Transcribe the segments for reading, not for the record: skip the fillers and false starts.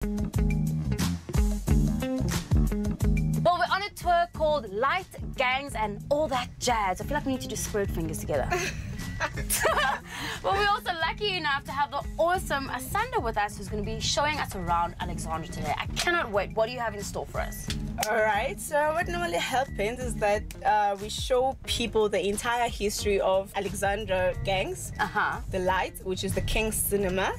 Well, we're on a tour called Light, Gangs, and All That Jazz. I feel like we need to do spirit fingers together. Well, we're also lucky enough to have the awesome Asanda with us, who's going to be showing us around Alexandra today. I cannot wait. What do you have in store for us? All right, so what normally happens is that we show people the entire history of Alexandra Gangs, the Light, which is the King's Cinema,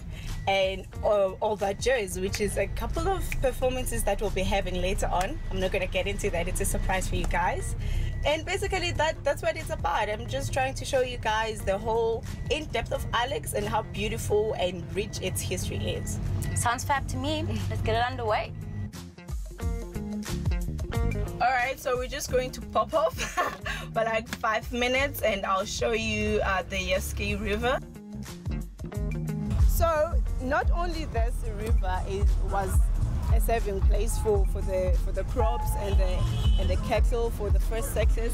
and All That Jazz, which is a couple of performances that we'll be having later on. I'm not going to get into that. It's a surprise for you guys. And basically that's what it's about. I'm just trying to show you guys the whole in-depth of Alex and how beautiful and rich its history is. Sounds fab to me. Let's get it underway. All right, so we're just going to pop off for like 5 minutes and I'll show you the Yeski River. So not only this river was a saving place for the crops and the cattle for the first sectors.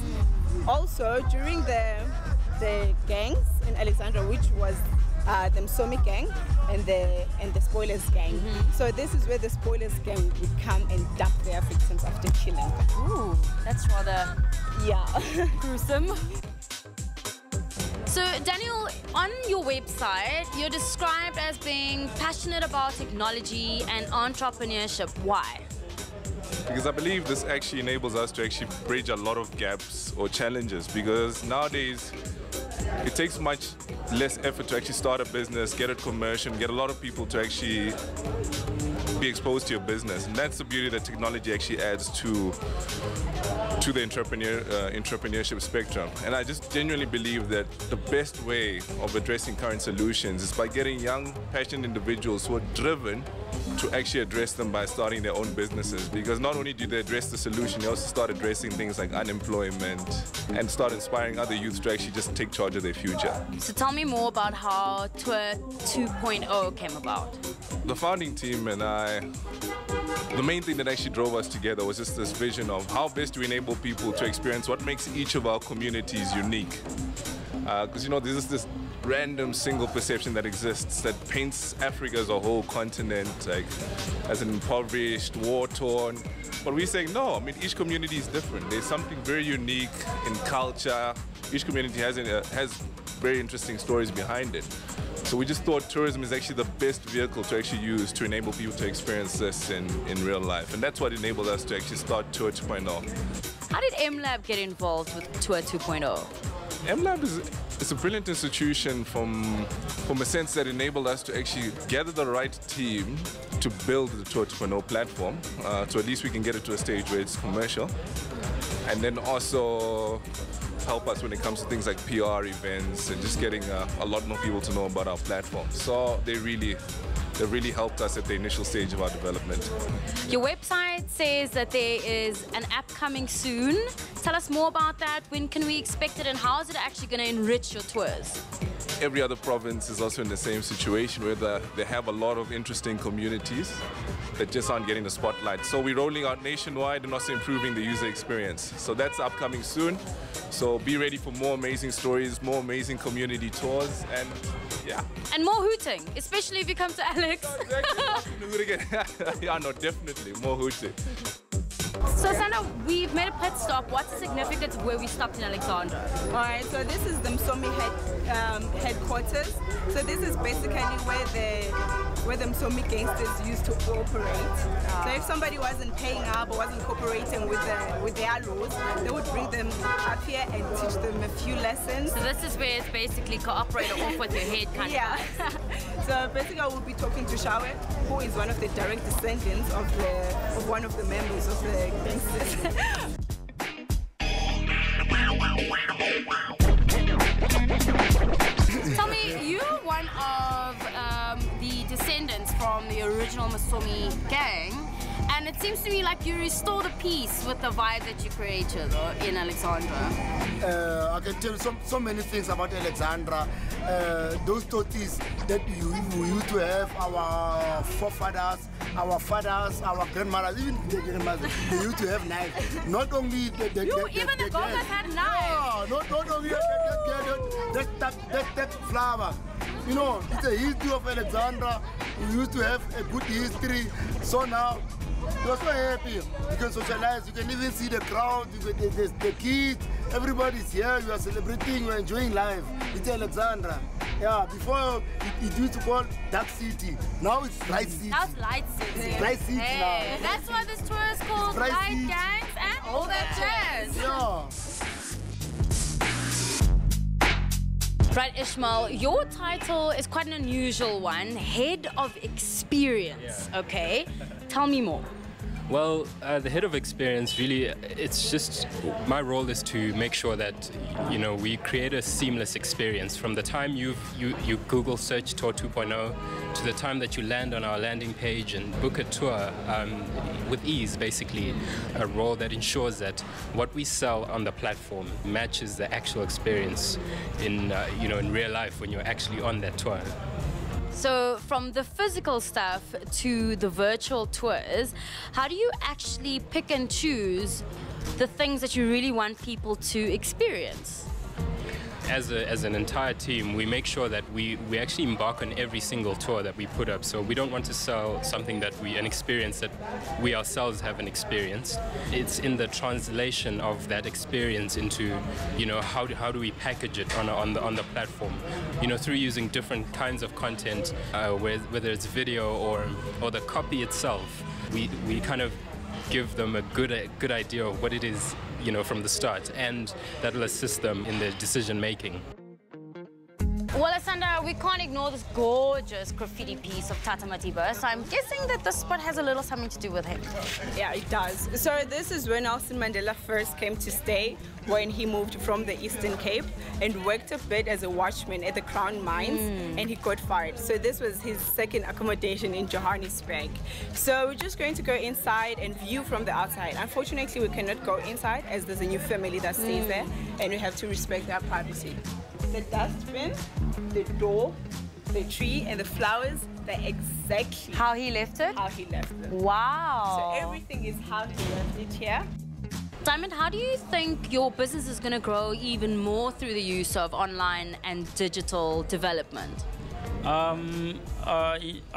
Also during the gangs in Alexandra, which was the Msomi gang and the Spoilers gang. So this is where the Spoilers gang would come and dump their victims after killing them. Ooh, that's rather gruesome. So Daniel, on your website, you're described as being passionate about technology and entrepreneurship. Why? Because I believe this actually enables us to actually bridge a lot of gaps or challenges, because nowadays it takes much less effort to actually start a business, get it commercial, get a lot of people to actually be exposed to your business. And that's the beauty that technology actually adds to the entrepreneurship spectrum. And I just genuinely believe that the best way of addressing current solutions is by getting young, passionate individuals who are driven to actually address them by starting their own businesses. Because not only do they address the solution, they also start addressing things like unemployment and start inspiring other youths to actually just take charge of their future. So tell me more about how Tour2.0 came about. The founding team and I, the main thing that actually drove us together was just this vision of how best to enable people to experience what makes each of our communities unique. Because you know, there's this random single perception that exists that paints Africa as a whole continent like as an impoverished, war-torn. But we're saying no. I mean, each community is different. There's something very unique in culture. Each community has very interesting stories behind it. So we just thought tourism is actually the best vehicle to actually use to enable people to experience this in real life. And that's what enabled us to actually start Tour2.0. How did MLab get involved with Tour2.0? MLab is a brilliant institution from a sense that enabled us to actually gather the right team to build the Tour2.0 platform. So at least we can get it to a stage where it's commercial. And then also help us when it comes to things like PR events and just getting a lot more people to know about our platform. So they really helped us at the initial stage of our development. Your website says that there is an app coming soon. Tell us more about that. When can we expect it and how is it actually going to enrich your tours? Every other province is also in the same situation where they have a lot of interesting communities that just aren't getting the spotlight. So we're rolling out nationwide and also improving the user experience. So that's upcoming soon. So be ready for more amazing stories, more amazing community tours, and yeah. And more hooting, especially if you come to Alex. Yeah, no, definitely more hooting. So Sandra, we've made a pit stop. What's the significance of where we stopped in Alexandra? All right, so this is the Msomi headquarters. So this is basically where the Msomi gangsters used to operate. So if somebody wasn't paying up or wasn't cooperating with their laws, they would bring them up here and teach them a few lessons. So this is where it's basically cooperate off with your head kind of. So basically I will be talking to Shawe, who is one of the direct descendants of one of the members of the gangsters. Tell me, you're one of the descendants from the original Msomi gang, and it seems to me like you restore the peace with the vibe that you created in Alexandra. I can tell you so many things about Alexandra. Those stories that we used to have, our forefathers, our fathers, our grandmothers, even the grandmothers, they used to have knives. Not only even the government had knives. No, not only that flower. You know, it's a history of Alexandra. We used to have a good history. So now, we're so happy. You can socialize. You can even see the crowd. The kids. Everybody's here. You are celebrating. You are enjoying life. It's Alexandra. Yeah, before it used to call Dark City. Now it's Light City. Now it's Light City. Light City now. That's why this tour is called Light Gangs and all that jazz. Yeah. Right, Ishmael, your title is quite an unusual one, Head of Experience, okay? Tell me more. Well, the head of experience, really, it's just, my role is to make sure that, you know, we create a seamless experience from the time you Google search Tour 2.0 to the time that you land on our landing page and book a tour with ease, basically. A role that ensures that what we sell on the platform matches the actual experience in, you know, in real life when you're actually on that tour. So from the physical stuff to the virtual tours, how do you actually pick and choose the things that you really want people to experience? As an entire team, we make sure that we actually embark on every single tour that we put up. So we don't want to sell something that an experience that we ourselves haven't experienced. It's in the translation of that experience into, you know, how do we package it on the platform, you know, through using different kinds of content, whether it's video or the copy itself. We kind of give them a good idea of what it is, you know, from the start, and that'll assist them in their decision making. Well, Asanda, we can't ignore this gorgeous graffiti piece of Tata Matiba, so I'm guessing that the spot has a little something to do with him. Yeah, it does. So this is where Nelson Mandela first came to stay when he moved from the Eastern Cape and worked a bit as a watchman at the Crown Mines, and he got fired. So this was his second accommodation in Johannesburg. So we're just going to go inside and view from the outside. Unfortunately, we cannot go inside as there's a new family that stays there, and we have to respect their privacy. The dustbin, the door, the tree, and the flowers, they're exactly how he left it? How he left it. Wow. So everything is how he left it here. Diamond, how do you think your business is going to grow even more through the use of online and digital development? I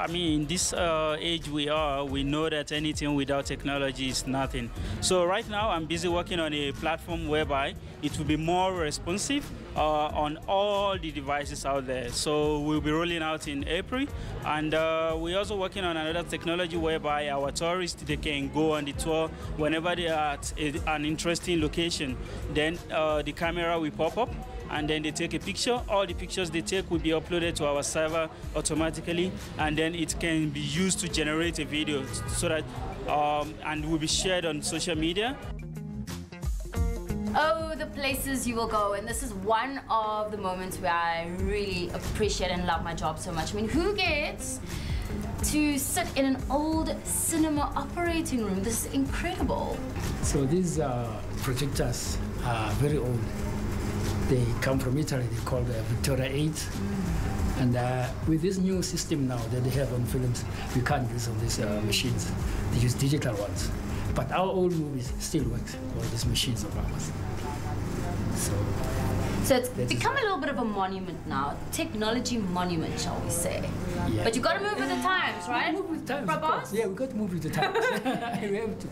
mean, in this age we know that anything without technology is nothing. So right now I'm busy working on a platform whereby it will be more responsive on all the devices out there. So we'll be rolling out in April, and we're also working on another technology whereby our tourists, they can go on the tour whenever they are at an interesting location. Then the camera will pop up, and then they take a picture. All the pictures they take will be uploaded to our server automatically, and then it can be used to generate a video so that and will be shared on social media. Oh, the places you will go, and this is one of the moments where I really appreciate and love my job so much. I mean, who gets to sit in an old cinema operating room? This is incredible. So these projectors are very old. They come from Italy. They call the Victoria 8. And with this new system now that they have on films, we can't use on these machines. They use digital ones. But our old movies still work on these machines of ours. So it's become a little bit of a monument now, technology monument, shall we say. Yeah. But you got to move with the times, right? Move with the times, of course. Yeah, we got to move with the times. We have to.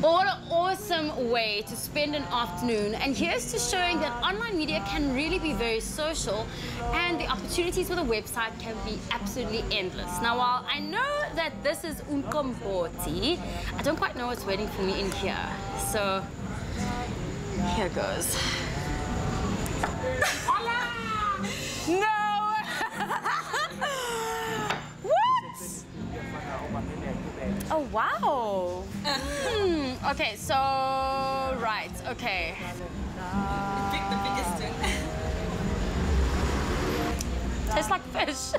What an awesome way to spend an afternoon, and here's to showing that online media can really be very social, and the opportunities with a website can be absolutely endless. Now, while I know that this is Unkompoti, I don't quite know what's waiting for me in here, so here goes. No! Oh, wow. Okay, so, right, okay. The biggest thing. Tastes like fish.